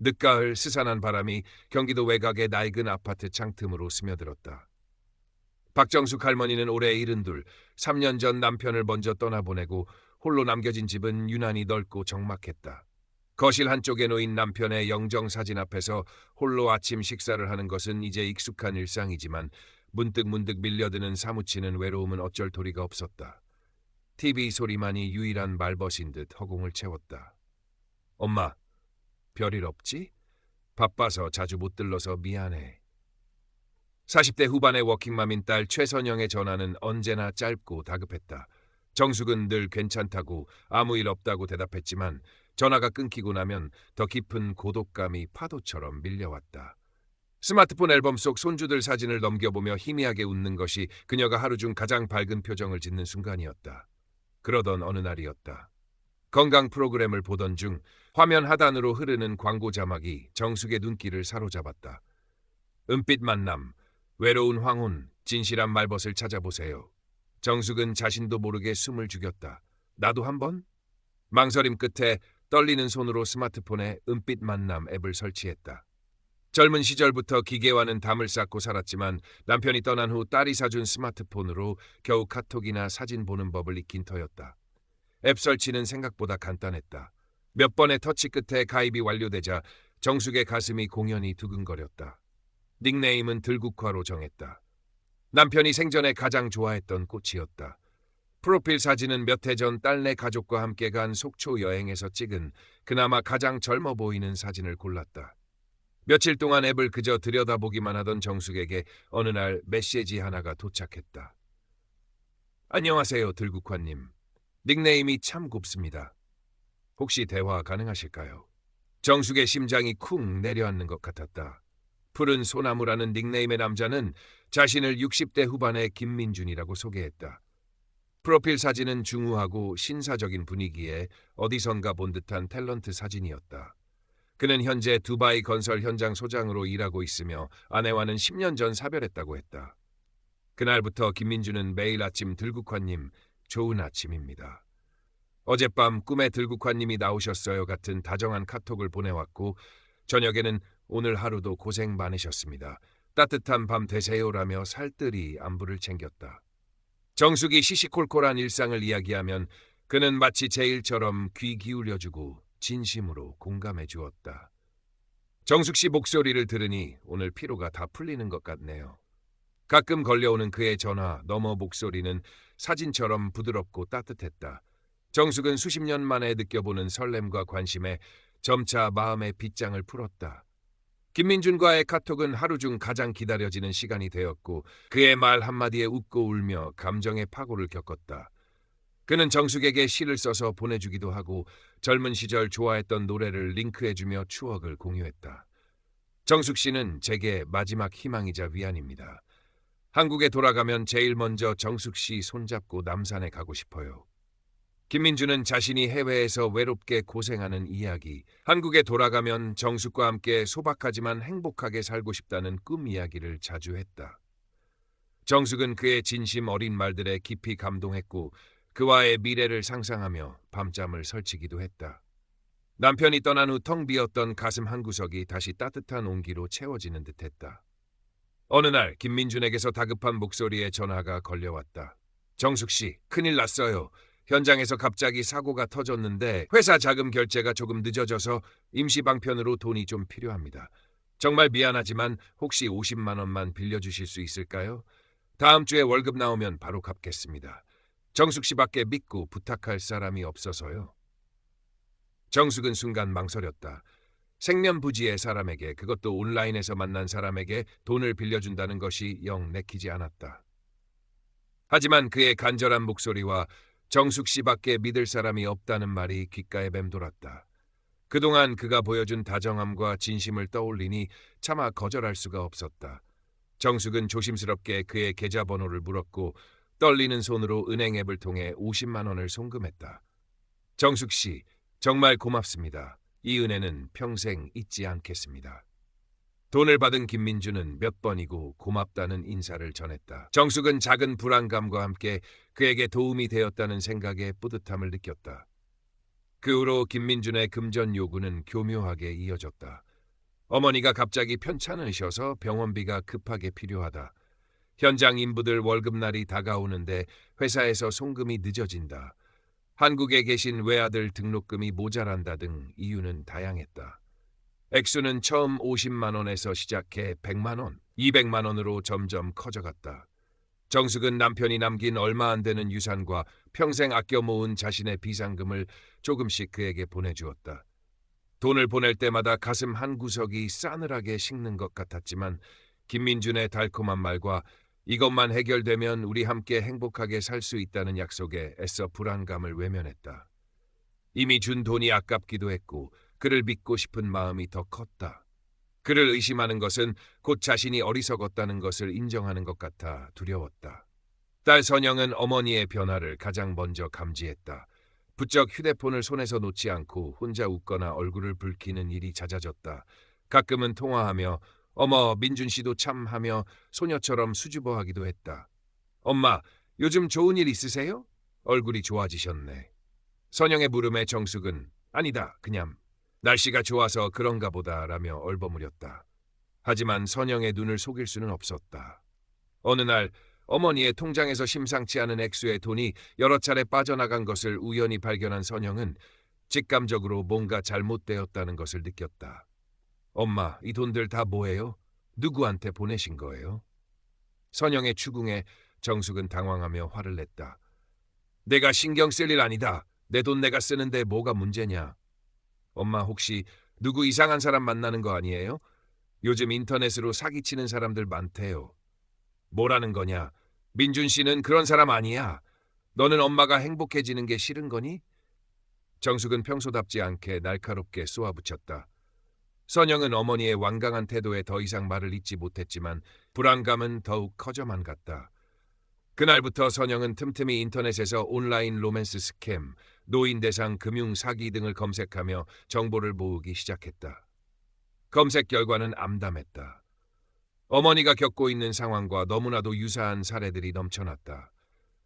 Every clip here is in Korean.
늦가을 스산한 바람이 경기도 외곽의 낡은 아파트 창틈으로 스며들었다. 박정숙 할머니는 올해 72, 3년 전 남편을 먼저 떠나보내고 홀로 남겨진 집은 유난히 넓고 적막했다. 거실 한쪽에 놓인 남편의 영정 사진 앞에서 홀로 아침 식사를 하는 것은 이제 익숙한 일상이지만 문득 밀려드는 사무치는 외로움은 어쩔 도리가 없었다. TV 소리만이 유일한 말벗인 듯 허공을 채웠다. 엄마, 별일 없지? 바빠서 자주 못 들러서 미안해. 40대 후반의 워킹맘인 딸 최선영의 전화는 언제나 짧고 다급했다. 정숙은 늘 괜찮다고 아무 일 없다고 대답했지만 전화가 끊기고 나면 더 깊은 고독감이 파도처럼 밀려왔다. 스마트폰 앨범 속 손주들 사진을 넘겨보며 희미하게 웃는 것이 그녀가 하루 중 가장 밝은 표정을 짓는 순간이었다. 그러던 어느 날이었다. 건강 프로그램을 보던 중 화면 하단으로 흐르는 광고 자막이 정숙의 눈길을 사로잡았다. 은빛 만남, 외로운 황혼, 진실한 말벗을 찾아보세요. 정숙은 자신도 모르게 숨을 죽였다. 나도 한번? 망설임 끝에 떨리는 손으로 스마트폰에 은빛 만남 앱을 설치했다. 젊은 시절부터 기계와는 담을 쌓고 살았지만 남편이 떠난 후 딸이 사준 스마트폰으로 겨우 카톡이나 사진 보는 법을 익힌 터였다. 앱 설치는 생각보다 간단했다. 몇 번의 터치 끝에 가입이 완료되자 정숙의 가슴이 공연히 두근거렸다. 닉네임은 들국화로 정했다. 남편이 생전에 가장 좋아했던 꽃이었다. 프로필 사진은 몇 해 전 딸네 가족과 함께 간 속초 여행에서 찍은 그나마 가장 젊어 보이는 사진을 골랐다. 며칠 동안 앱을 그저 들여다보기만 하던 정숙에게 어느 날 메시지 하나가 도착했다. 안녕하세요, 들국화님. 닉네임이 참 곱습니다. 혹시 대화 가능하실까요? 정숙의 심장이 쿵 내려앉는 것 같았다. 푸른 소나무라는 닉네임의 남자는 자신을 60대 후반의 김민준이라고 소개했다. 프로필 사진은 중후하고 신사적인 분위기에 어디선가 본 듯한 탤런트 사진이었다. 그는 현재 두바이 건설 현장 소장으로 일하고 있으며 아내와는 10년 전 사별했다고 했다. 그날부터 김민준은 매일 아침 들국화님, 좋은 아침입니다. 어젯밤 꿈에 들국화님이 나오셨어요 같은 다정한 카톡을 보내왔고 저녁에는 오늘 하루도 고생 많으셨습니다. 따뜻한 밤 되세요라며 살뜰히 안부를 챙겼다. 정숙이 시시콜콜한 일상을 이야기하면 그는 마치 제 일처럼 귀 기울여주고 진심으로 공감해 주었다. 정숙 씨 목소리를 들으니 오늘 피로가 다 풀리는 것 같네요. 가끔 걸려오는 그의 전화 너머 목소리는 사진처럼 부드럽고 따뜻했다. 정숙은 수십 년 만에 느껴보는 설렘과 관심에 점차 마음의 빗장을 풀었다. 김민준과의 카톡은 하루 중 가장 기다려지는 시간이 되었고 그의 말 한마디에 웃고 울며 감정의 파고를 겪었다. 그는 정숙에게 시를 써서 보내주기도 하고 젊은 시절 좋아했던 노래를 링크해주며 추억을 공유했다. 정숙 씨는 제게 마지막 희망이자 위안입니다. 한국에 돌아가면 제일 먼저 정숙 씨 손잡고 남산에 가고 싶어요. 김민주는 자신이 해외에서 외롭게 고생하는 이야기, 한국에 돌아가면 정숙과 함께 소박하지만 행복하게 살고 싶다는 꿈 이야기를 자주 했다. 정숙은 그의 진심 어린 말들에 깊이 감동했고 그와의 미래를 상상하며 밤잠을 설치기도 했다. 남편이 떠난 후 텅 비었던 가슴 한구석이 다시 따뜻한 온기로 채워지는 듯했다. 어느 날 김민준에게서 다급한 목소리에 전화가 걸려왔다. 정숙 씨, 큰일 났어요. 현장에서 갑자기 사고가 터졌는데 회사 자금 결제가 조금 늦어져서 임시 방편으로 돈이 좀 필요합니다. 정말 미안하지만 혹시 50만 원만 빌려주실 수 있을까요? 다음 주에 월급 나오면 바로 갚겠습니다. 정숙 씨밖에 믿고 부탁할 사람이 없어서요. 정숙은 순간 망설였다. 생면부지의 사람에게, 그것도 온라인에서 만난 사람에게 돈을 빌려준다는 것이 영 내키지 않았다. 하지만 그의 간절한 목소리와 정숙 씨밖에 믿을 사람이 없다는 말이 귓가에 맴돌았다. 그동안 그가 보여준 다정함과 진심을 떠올리니 차마 거절할 수가 없었다. 정숙은 조심스럽게 그의 계좌번호를 물었고 떨리는 손으로 은행 앱을 통해 50만 원을 송금했다. 정숙 씨, 정말 고맙습니다. 이 은혜는 평생 잊지 않겠습니다. 돈을 받은 김민주는 몇 번이고 고맙다는 인사를 전했다. 정숙은 작은 불안감과 함께 그에게 도움이 되었다는 생각에 뿌듯함을 느꼈다. 그 후로 김민준의 금전 요구는 교묘하게 이어졌다. 어머니가 갑자기 편찮으셔서 병원비가 급하게 필요하다. 현장 인부들 월급날이 다가오는데 회사에서 송금이 늦어진다. 한국에 계신 외아들 등록금이 모자란다 등 이유는 다양했다. 액수는 처음 50만 원에서 시작해 100만 원, 200만 원으로 점점 커져갔다. 정숙은 남편이 남긴 얼마 안 되는 유산과 평생 아껴 모은 자신의 비상금을 조금씩 그에게 보내주었다. 돈을 보낼 때마다 가슴 한 구석이 싸늘하게 식는 것 같았지만 김민준의 달콤한 말과 이것만 해결되면 우리 함께 행복하게 살 수 있다는 약속에 애써 불안감을 외면했다. 이미 준 돈이 아깝기도 했고 그를 믿고 싶은 마음이 더 컸다. 그를 의심하는 것은 곧 자신이 어리석었다는 것을 인정하는 것 같아 두려웠다. 딸 선영은 어머니의 변화를 가장 먼저 감지했다. 부쩍 휴대폰을 손에서 놓지 않고 혼자 웃거나 얼굴을 붉히는 일이 잦아졌다. 가끔은 통화하며 어머 민준 씨도 참 하며 소녀처럼 수줍어하기도 했다. 엄마, 요즘 좋은 일 있으세요? 얼굴이 좋아지셨네. 선영의 물음에 정숙은 아니다, 그냥 날씨가 좋아서 그런가 보다라며 얼버무렸다. 하지만 선영의 눈을 속일 수는 없었다. 어느 날 어머니의 통장에서 심상치 않은 액수의 돈이 여러 차례 빠져나간 것을 우연히 발견한 선영은 직감적으로 뭔가 잘못되었다는 것을 느꼈다. 엄마, 이 돈들 다 뭐예요? 누구한테 보내신 거예요? 선영의 추궁에 정숙은 당황하며 화를 냈다. 내가 신경 쓸 일 아니다. 내 돈 내가 쓰는데 뭐가 문제냐? 엄마 혹시 누구 이상한 사람 만나는 거 아니에요? 요즘 인터넷으로 사기치는 사람들 많대요. 뭐라는 거냐? 민준 씨는 그런 사람 아니야. 너는 엄마가 행복해지는 게 싫은 거니? 정숙은 평소답지 않게 날카롭게 쏘아붙였다. 선영은 어머니의 완강한 태도에 더 이상 말을 잇지 못했지만 불안감은 더욱 커져만 갔다. 그날부터 선영은 틈틈이 인터넷에서 온라인 로맨스 스캠, 노인 대상 금융 사기 등을 검색하며 정보를 모으기 시작했다. 검색 결과는 암담했다. 어머니가 겪고 있는 상황과 너무나도 유사한 사례들이 넘쳐났다.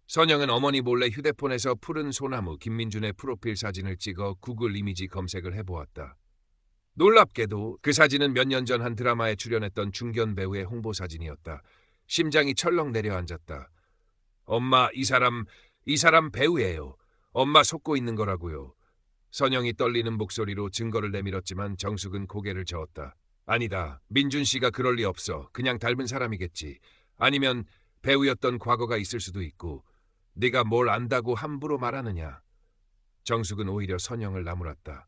선영은 어머니 몰래 휴대폰에서 푸른 소나무 김민준의 프로필 사진을 찍어 구글 이미지 검색을 해보았다. 놀랍게도 그 사진은 몇 년 전 한 드라마에 출연했던 중견 배우의 홍보 사진이었다. 심장이 철렁 내려앉았다. 엄마, 이 사람 배우예요. 엄마 속고 있는 거라고요. 선영이 떨리는 목소리로 증거를 내밀었지만 정숙은 고개를 저었다. 아니다. 민준 씨가 그럴 리 없어. 그냥 닮은 사람이겠지. 아니면 배우였던 과거가 있을 수도 있고. 네가 뭘 안다고 함부로 말하느냐. 정숙은 오히려 선영을 나무랐다.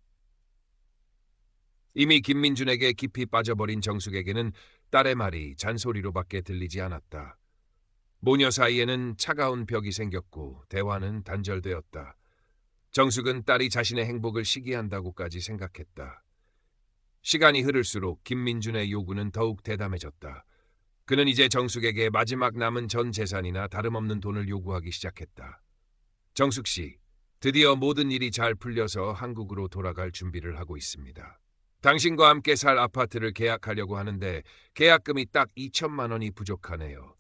이미 김민준에게 깊이 빠져버린 정숙에게는 딸의 말이 잔소리로밖에 들리지 않았다. 모녀 사이에는 차가운 벽이 생겼고 대화는 단절되었다. 정숙은 딸이 자신의 행복을 시기한다고까지 생각했다. 시간이 흐를수록 김민준의 요구는 더욱 대담해졌다. 그는 이제 정숙에게 마지막 남은 전 재산이나 다름없는 돈을 요구하기 시작했다. 정숙 씨, 드디어 모든 일이 잘 풀려서 한국으로 돌아갈 준비를 하고 있습니다. 당신과 함께 살 아파트를 계약하려고 하는데 계약금이 딱 2천만 원이 부족하네요.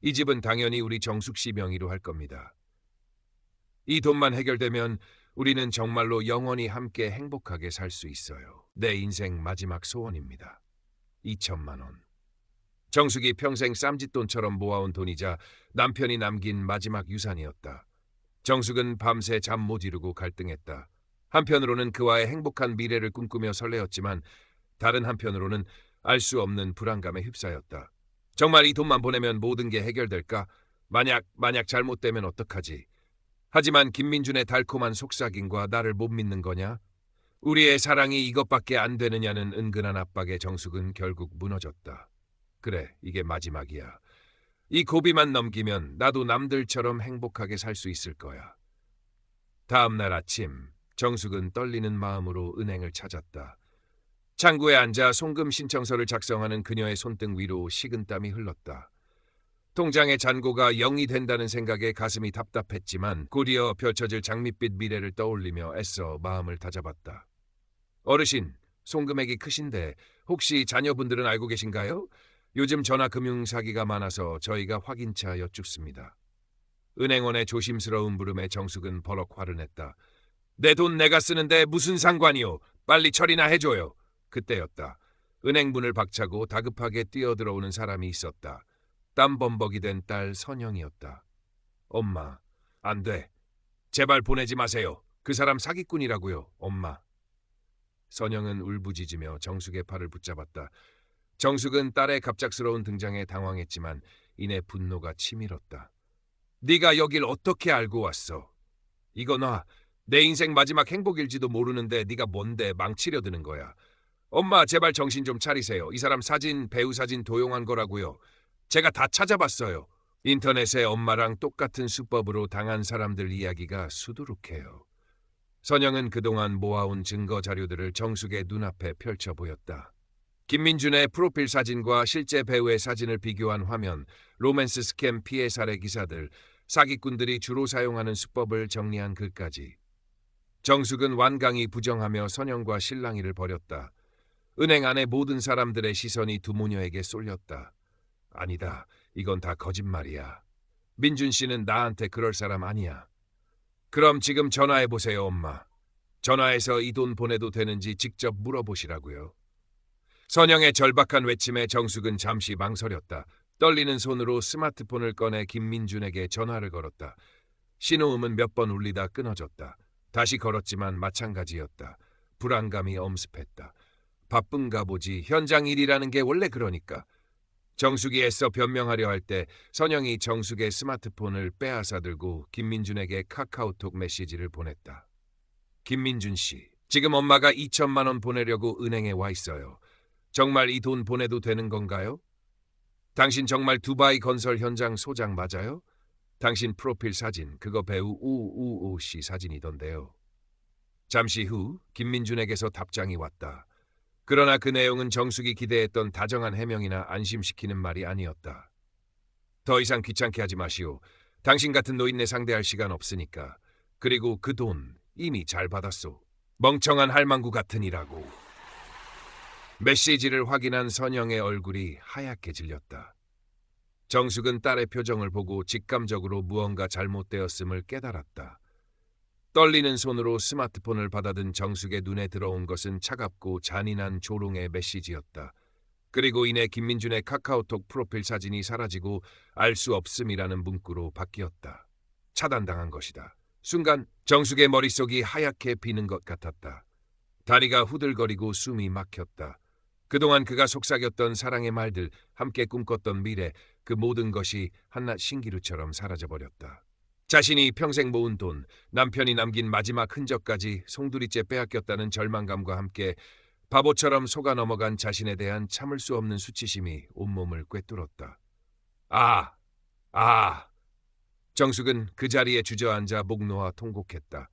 이 집은 당연히 우리 정숙 씨 명의로 할 겁니다. 이 돈만 해결되면 우리는 정말로 영원히 함께 행복하게 살 수 있어요. 내 인생 마지막 소원입니다. 2천만 원. 정숙이 평생 쌈짓돈처럼 모아온 돈이자 남편이 남긴 마지막 유산이었다. 정숙은 밤새 잠 못 이루고 갈등했다. 한편으로는 그와의 행복한 미래를 꿈꾸며 설레었지만 다른 한편으로는 알 수 없는 불안감에 휩싸였다. 정말 이 돈만 보내면 모든 게 해결될까? 만약 잘못되면 어떡하지? 하지만 김민준의 달콤한 속삭임과 나를 못 믿는 거냐? 우리의 사랑이 이것밖에 안 되느냐는 은근한 압박에 정숙은 결국 무너졌다. 그래, 이게 마지막이야. 이 고비만 넘기면 나도 남들처럼 행복하게 살 수 있을 거야. 다음 날 아침, 정숙은 떨리는 마음으로 은행을 찾았다. 창구에 앉아 송금 신청서를 작성하는 그녀의 손등 위로 식은땀이 흘렀다. 통장의 잔고가 0이 된다는 생각에 가슴이 답답했지만 곧이어 펼쳐질 장밋빛 미래를 떠올리며 애써 마음을 다잡았다. 어르신, 송금액이 크신데 혹시 자녀분들은 알고 계신가요? 요즘 전화 금융 사기가 많아서 저희가 확인차 여쭙습니다. 은행원의 조심스러운 물음에 정숙은 버럭 화를 냈다. 내 돈 내가 쓰는데 무슨 상관이요? 빨리 처리나 해줘요. 그때였다. 은행 문을 박차고 다급하게 뛰어들어오는 사람이 있었다. 땀범벅이 된 딸 선영이었다. 엄마, 안 돼. 제발 보내지 마세요. 그 사람 사기꾼이라고요, 엄마. 선영은 울부짖으며 정숙의 팔을 붙잡았다. 정숙은 딸의 갑작스러운 등장에 당황했지만 이내 분노가 치밀었다. 네가 여길 어떻게 알고 왔어? 이거 놔. 내 인생 마지막 행복일지도 모르는데 네가 뭔데 망치려 드는 거야. 엄마 제발 정신 좀 차리세요. 이 사람 사진 배우 사진 도용한 거라고요. 제가 다 찾아봤어요. 인터넷에 엄마랑 똑같은 수법으로 당한 사람들 이야기가 수두룩해요. 선영은 그동안 모아온 증거 자료들을 정숙의 눈앞에 펼쳐 보였다. 김민준의 프로필 사진과 실제 배우의 사진을 비교한 화면, 로맨스 스캠 피해 사례 기사들, 사기꾼들이 주로 사용하는 수법을 정리한 글까지. 정숙은 완강히 부정하며 선영과 실랑이를 벌였다. 은행 안의 모든 사람들의 시선이 두 모녀에게 쏠렸다. 아니다. 이건 다 거짓말이야. 민준 씨는 나한테 그럴 사람 아니야. 그럼 지금 전화해보세요, 엄마. 전화해서 이 돈 보내도 되는지 직접 물어보시라고요. 선영의 절박한 외침에 정숙은 잠시 망설였다. 떨리는 손으로 스마트폰을 꺼내 김민준에게 전화를 걸었다. 신호음은 몇 번 울리다 끊어졌다. 다시 걸었지만 마찬가지였다. 불안감이 엄습했다. 바쁜가 보지. 현장 일이라는 게 원래 그러니까. 정숙이 애써 변명하려 할 때 선영이 정숙의 스마트폰을 빼앗아 들고 김민준에게 카카오톡 메시지를 보냈다. 김민준 씨, 지금 엄마가 2천만 원 보내려고 은행에 와 있어요. 정말 이 돈 보내도 되는 건가요? 당신 정말 두바이 건설 현장 소장 맞아요? 당신 프로필 사진, 그거 배우 우우우 씨 사진이던데요. 잠시 후 김민준에게서 답장이 왔다. 그러나 그 내용은 정숙이 기대했던 다정한 해명이나 안심시키는 말이 아니었다. 더 이상 귀찮게 하지 마시오. 당신 같은 노인네 상대할 시간 없으니까. 그리고 그 돈 이미 잘 받았소. 멍청한 할망구 같으니라고. 메시지를 확인한 선영의 얼굴이 하얗게 질렸다. 정숙은 딸의 표정을 보고 직감적으로 무언가 잘못되었음을 깨달았다. 떨리는 손으로 스마트폰을 받아든 정숙의 눈에 들어온 것은 차갑고 잔인한 조롱의 메시지였다. 그리고 이내 김민준의 카카오톡 프로필 사진이 사라지고 알 수 없음이라는 문구로 바뀌었다. 차단당한 것이다. 순간 정숙의 머릿속이 하얗게 비는 것 같았다. 다리가 후들거리고 숨이 막혔다. 그동안 그가 속삭였던 사랑의 말들, 함께 꿈꿨던 미래, 그 모든 것이 한낱 신기루처럼 사라져버렸다. 자신이 평생 모은 돈, 남편이 남긴 마지막 흔적까지 송두리째 빼앗겼다는 절망감과 함께 바보처럼 속아 넘어간 자신에 대한 참을 수 없는 수치심이 온몸을 꿰뚫었다. 정숙은 그 자리에 주저앉아 목 놓아 통곡했다.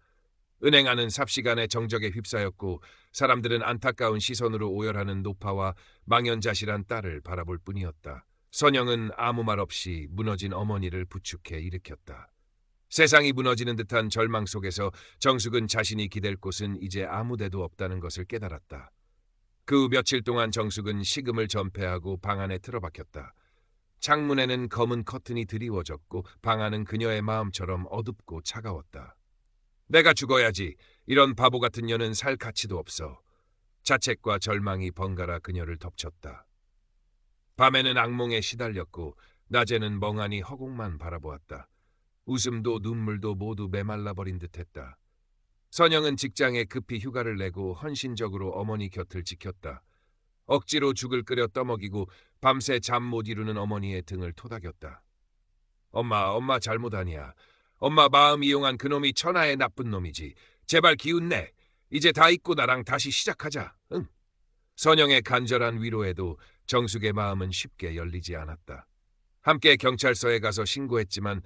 은행 안은 삽시간에 정적에 휩싸였고 사람들은 안타까운 시선으로 오열하는 노파와 망연자실한 딸을 바라볼 뿐이었다. 선영은 아무 말 없이 무너진 어머니를 부축해 일으켰다. 세상이 무너지는 듯한 절망 속에서 정숙은 자신이 기댈 곳은 이제 아무데도 없다는 것을 깨달았다. 그 후 며칠 동안 정숙은 식음을 전폐하고 방 안에 틀어박혔다. 창문에는 검은 커튼이 드리워졌고 방 안은 그녀의 마음처럼 어둡고 차가웠다. 내가 죽어야지. 이런 바보 같은 년은 살 가치도 없어. 자책과 절망이 번갈아 그녀를 덮쳤다. 밤에는 악몽에 시달렸고 낮에는 멍하니 허공만 바라보았다. 웃음도 눈물도 모두 메말라버린 듯했다. 선영은 직장에 급히 휴가를 내고 헌신적으로 어머니 곁을 지켰다. 억지로 죽을 끓여 떠먹이고 밤새 잠 못 이루는 어머니의 등을 토닥였다. 엄마 잘못 아니야. 엄마 마음 이용한 그놈이 천하의 나쁜 놈이지. 제발 기운 내. 이제 다 잊고 나랑 다시 시작하자. 응? 선영의 간절한 위로에도 정숙의 마음은 쉽게 열리지 않았다. 함께 경찰서에 가서 신고했지만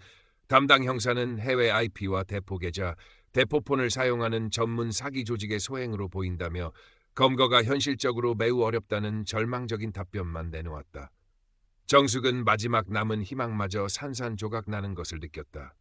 담당 형사는 해외 IP와 대포 계좌, 대포폰을 사용하는 전문 사기 조직의 소행으로 보인다며 검거가 현실적으로 매우 어렵다는 절망적인 답변만 내놓았다. 정숙은 마지막 남은 희망마저 산산조각 나는 것을 느꼈다.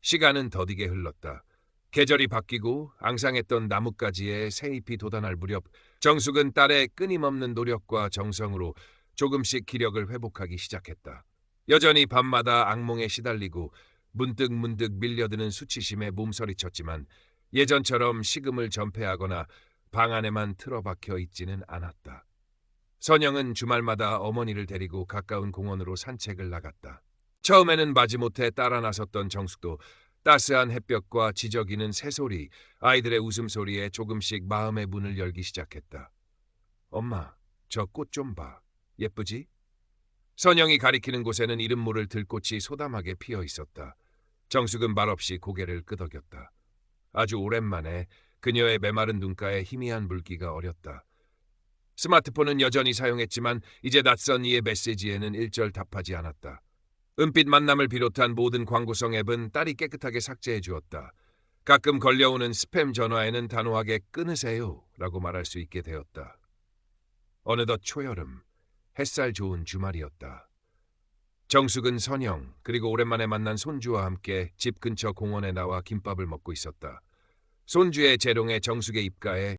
시간은 더디게 흘렀다. 계절이 바뀌고 앙상했던 나뭇가지에 새잎이 돋아날 무렵 정숙은 딸의 끊임없는 노력과 정성으로 조금씩 기력을 회복하기 시작했다. 여전히 밤마다 악몽에 시달리고 문득 밀려드는 수치심에 몸서리쳤지만 예전처럼 식음을 전폐하거나 방 안에만 틀어박혀 있지는 않았다. 선영은 주말마다 어머니를 데리고 가까운 공원으로 산책을 나갔다. 처음에는 마지못해 따라 나섰던 정숙도 따스한 햇볕과 지저귀는 새소리, 아이들의 웃음소리에 조금씩 마음의 문을 열기 시작했다. 엄마, 저 꽃 좀 봐. 예쁘지? 선영이 가리키는 곳에는 이름 모를 들꽃이 소담하게 피어 있었다. 정숙은 말없이 고개를 끄덕였다. 아주 오랜만에 그녀의 메마른 눈가에 희미한 물기가 어렸다. 스마트폰은 여전히 사용했지만 이제 낯선 이의 메시지에는 일절 답하지 않았다. 은빛 만남을 비롯한 모든 광고성 앱은 딸이 깨끗하게 삭제해 주었다. 가끔 걸려오는 스팸 전화에는 단호하게 끊으세요 라고 말할 수 있게 되었다. 어느덧 초여름, 햇살 좋은 주말이었다. 정숙은 선영 그리고 오랜만에 만난 손주와 함께 집 근처 공원에 나와 김밥을 먹고 있었다. 손주의 재롱에 정숙의 입가에